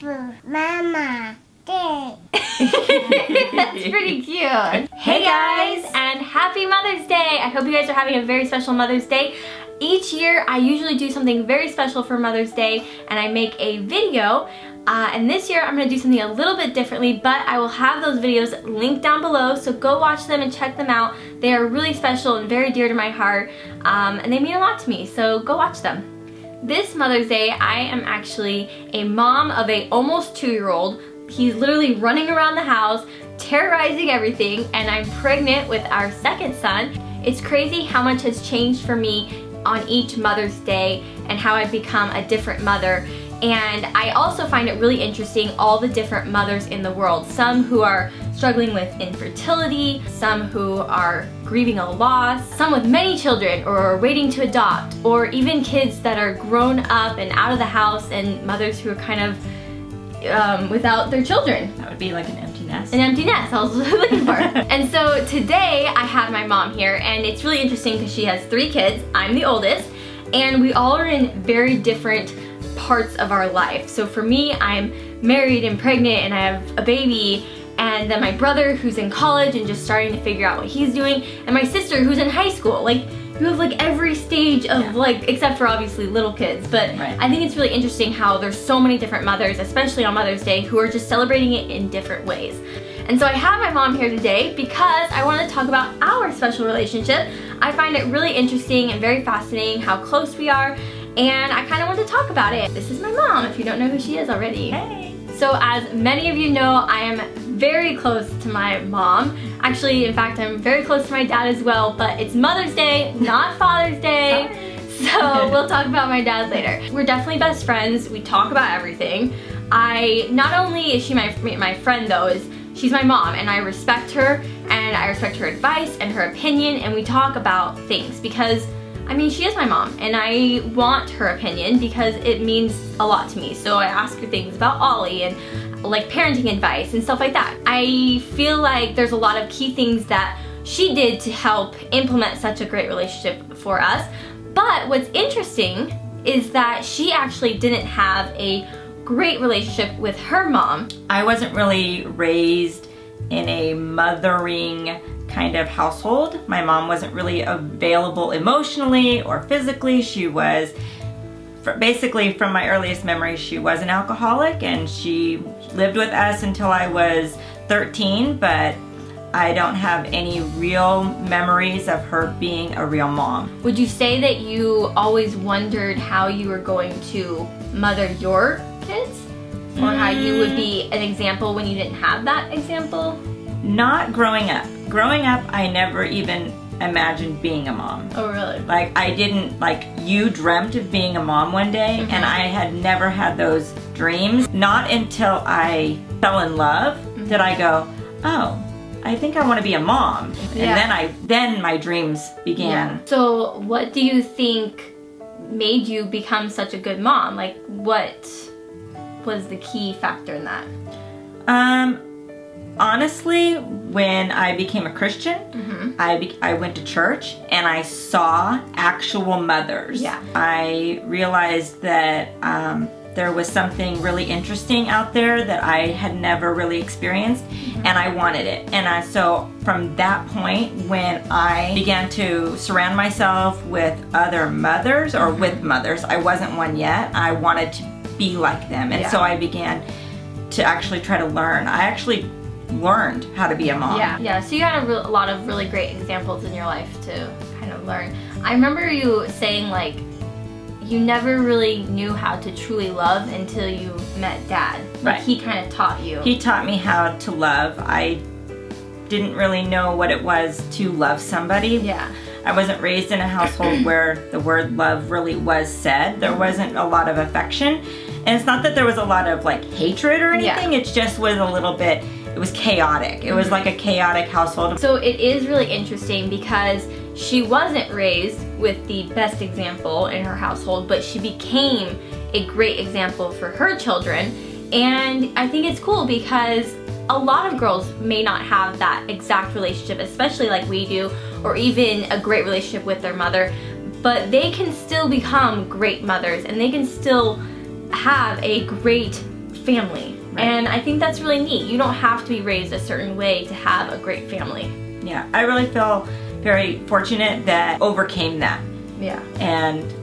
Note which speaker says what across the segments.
Speaker 1: Mama Day.
Speaker 2: That's pretty cute. Hey guys, and happy Mother's Day. I hope you guys are having a very special Mother's Day. Each year I usually do something very special for Mother's Day and I make a video. And this year I'm going to do something a little bit differently, but I will have those videos linked down below, so go watch them and check them out. They are really special and very dear to my heart, and they mean a lot to me, so go watch them. This Mother's Day I am actually a mom of a almost 2-year-old. He's literally running around the house, terrorizing everything, and I'm pregnant with our second son. It's crazy how much has changed for me on each Mother's Day and how I've become a different mother. And I also find it really interesting all the different mothers in the world. Some who are struggling with infertility, some who are grieving a loss, some with many children or are waiting to adopt, or even kids that are grown up and out of the house, and mothers who are kind of without their children.
Speaker 3: That would be like an empty nest.
Speaker 2: An empty nest, I was looking for. And so today I have my mom here, and it's really interesting because she has 3 kids. I'm the oldest, and we all are in very different parts of our life. So for me, I'm married and pregnant and I have a baby, and then my brother who's in college and just starting to figure out what he's doing, and my sister who's in high school. Like, you have like every stage of like, except for obviously little kids, but I think it's really interesting how there's so many different mothers, especially on Mother's Day, who are just celebrating it in different ways. And so I have my mom here today because I want to talk about our special relationship. I find it really interesting and very fascinating how close we are, and I kind of want to talk about it. This is my mom, if you don't know who she is already.
Speaker 3: Hey!
Speaker 2: So as many of you know, I am very close to my mom. Actually, in fact, I'm very close to my dad as well, but it's Mother's Day, not Father's Day. So we'll talk about my dad later. We're definitely best friends. We talk about everything. Not only is she my friend though, she's my mom, and I respect her, and I respect her advice and her opinion, and we talk about things because, I mean, she is my mom, and I want her opinion because it means a lot to me. So I ask her things about Ollie and like parenting advice and stuff like that. I feel like there's a lot of key things that she did to help implement such a great relationship for us. But what's interesting is that she actually didn't have a great relationship with her mom.
Speaker 3: I wasn't really raised in a mothering kind of household. My mom wasn't really available emotionally or physically. She was, basically from my earliest memories, she was an alcoholic, and she lived with us until I was 13, but I don't have any real memories of her being a real mom.
Speaker 2: Would you say that you always wondered how you were going to mother your kids? Or how you would be an example when you didn't have that example?
Speaker 3: Not growing up. Growing up, I never even imagined being a mom.
Speaker 2: Oh, really?
Speaker 3: Like, I didn't, like, you dreamt of being a mom one day, and I had never had those dreams. Not until I fell in love did I go, oh, I think I want to be a mom. And then my dreams began.
Speaker 2: Yeah. So what do you think made you become such a good mom? Like, what was the key factor in that?
Speaker 3: Honestly, when I became a Christian, I went to church and I saw actual mothers.
Speaker 2: Yeah.
Speaker 3: I realized that there was something really interesting out there that I had never really experienced, and I wanted it. And so from that point, when I began to surround myself with other mothers, or with mothers, I wasn't one yet, I wanted to be like them. And so I began to actually try to learn. I actually learned how to be a mom.
Speaker 2: Yeah, so you had a lot of really great examples in your life to kind of learn. I remember you saying, like, you never really knew how to truly love until you met Dad. Like, he kind of taught you.
Speaker 3: He taught me how to love. I didn't really know what it was to love somebody.
Speaker 2: Yeah.
Speaker 3: I wasn't raised in a household where the word love really was said. There wasn't a lot of affection. And it's not that there was a lot of like hatred or anything. It just was a little bit, it was chaotic. It was like a chaotic household.
Speaker 2: So it is really interesting because she wasn't raised with the best example in her household, but she became a great example for her children. And I think it's cool because a lot of girls may not have that exact relationship, especially like we do, or even a great relationship with their mother, but they can still become great mothers and they can still have a great family.
Speaker 3: Right.
Speaker 2: And I think that's really neat. You don't have to be raised a certain way to have a great family.
Speaker 3: Yeah, I really feel very fortunate that I overcame that.
Speaker 2: Yeah.
Speaker 3: And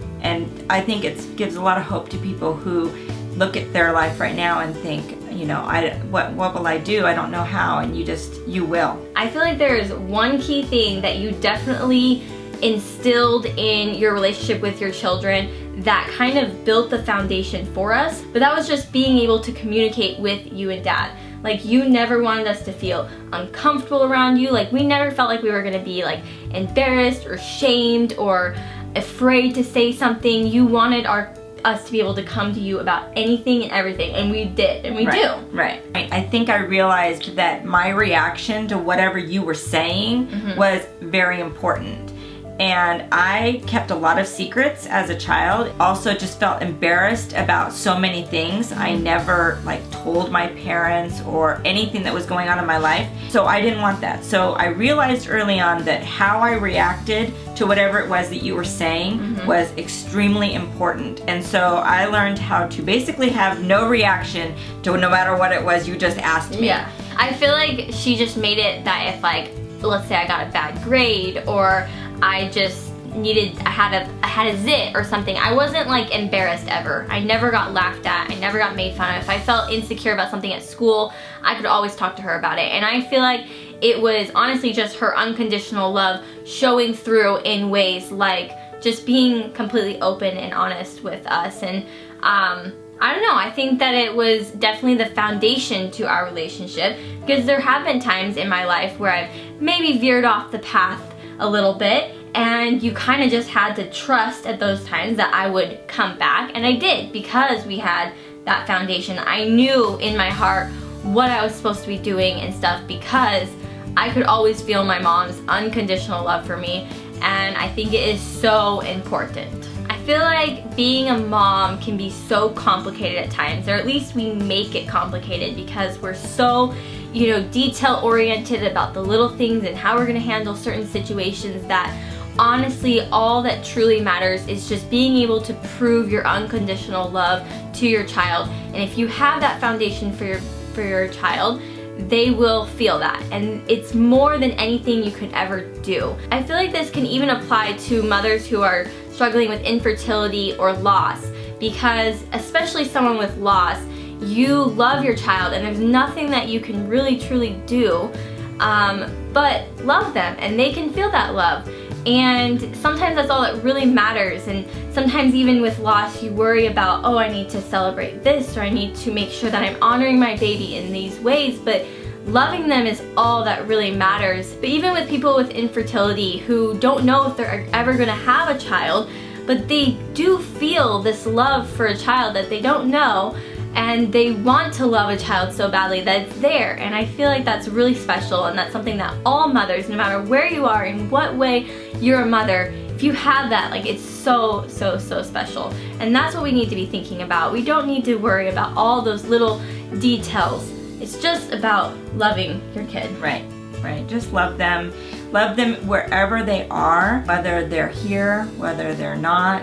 Speaker 3: I think it gives a lot of hope to people who look at their life right now and think, you know, what will I do? I don't know how. And you will.
Speaker 2: I feel like there is one key thing that you definitely instilled in your relationship with your children that kind of built the foundation for us, but that was just being able to communicate with you and Dad. Like, you never wanted us to feel uncomfortable around you. Like, we never felt like we were gonna be like embarrassed or shamed or afraid to say something. You wanted us to be able to come to you about anything and everything, and we did, and we do.
Speaker 3: Right. I think I realized that my reaction to whatever you were saying was very important. And I kept a lot of secrets as a child. Also just felt embarrassed about so many things. I never told my parents or anything that was going on in my life. So I didn't want that. So I realized early on that how I reacted to whatever it was that you were saying was extremely important. And so I learned how to basically have no reaction to no matter what it was you just asked me.
Speaker 2: Yeah. I feel like she just made it that if let's say I got a bad grade or I just I had a zit or something, I wasn't embarrassed ever. I never got laughed at. I never got made fun of. If I felt insecure about something at school, I could always talk to her about it. And I feel like it was honestly just her unconditional love showing through in ways like just being completely open and honest with us. And I don't know, I think that it was definitely the foundation to our relationship, because there have been times in my life where I've maybe veered off the path a little bit, and you kind of just had to trust at those times that I would come back, and I did, because we had that foundation. I knew in my heart what I was supposed to be doing and stuff, because I could always feel my mom's unconditional love for me, and I think it is so important. I feel like being a mom can be so complicated at times, or at least we make it complicated because we're so, detail oriented about the little things and how we're gonna handle certain situations, that honestly all that truly matters is just being able to prove your unconditional love to your child. And if you have that foundation for your child, they will feel that, and it's more than anything you could ever do. I feel like this can even apply to mothers who are struggling with infertility or loss, because especially someone with loss, you love your child and there's nothing that you can really truly do but love them, and they can feel that love. And sometimes that's all that really matters. And sometimes even with loss, you worry about, oh, I need to celebrate this, or I need to make sure that I'm honoring my baby in these ways, but loving them is all that really matters. But even with people with infertility who don't know if they're ever gonna have a child, but they do feel this love for a child that they don't know, and they want to love a child so badly that it's there. And I feel like that's really special, and that's something that all mothers, no matter where you are, in what way you're a mother, if you have that, it's so, so, so special. And that's what we need to be thinking about. We don't need to worry about all those little details. It's just about loving your kid.
Speaker 3: Right. Just love them. Love them wherever they are, whether they're here, whether they're not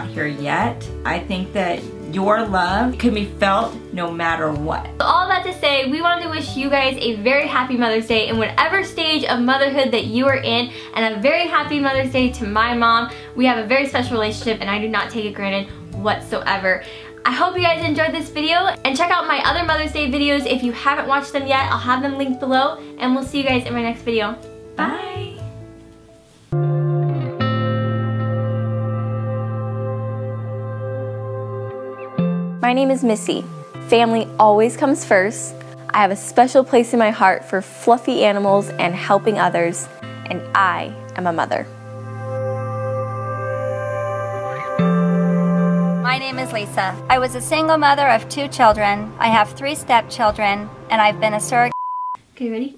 Speaker 3: here yet. I think that your love can be felt no matter what.
Speaker 2: All that to say, we wanted to wish you guys a very happy Mother's Day in whatever stage of motherhood that you are in, and a very happy Mother's Day to my mom. We have a very special relationship, and I do not take it granted whatsoever. I hope you guys enjoyed this video, and check out my other Mother's Day videos if you haven't watched them yet. I'll have them linked below, and we'll see you guys in my next video. Bye! My name is Missy. Family always comes first. I have a special place in my heart for fluffy animals and helping others, and I am a mother.
Speaker 1: My name is Lisa. I was a single mother of 2 children. I have 3 stepchildren, and I've been a surrogate.
Speaker 2: Okay, ready?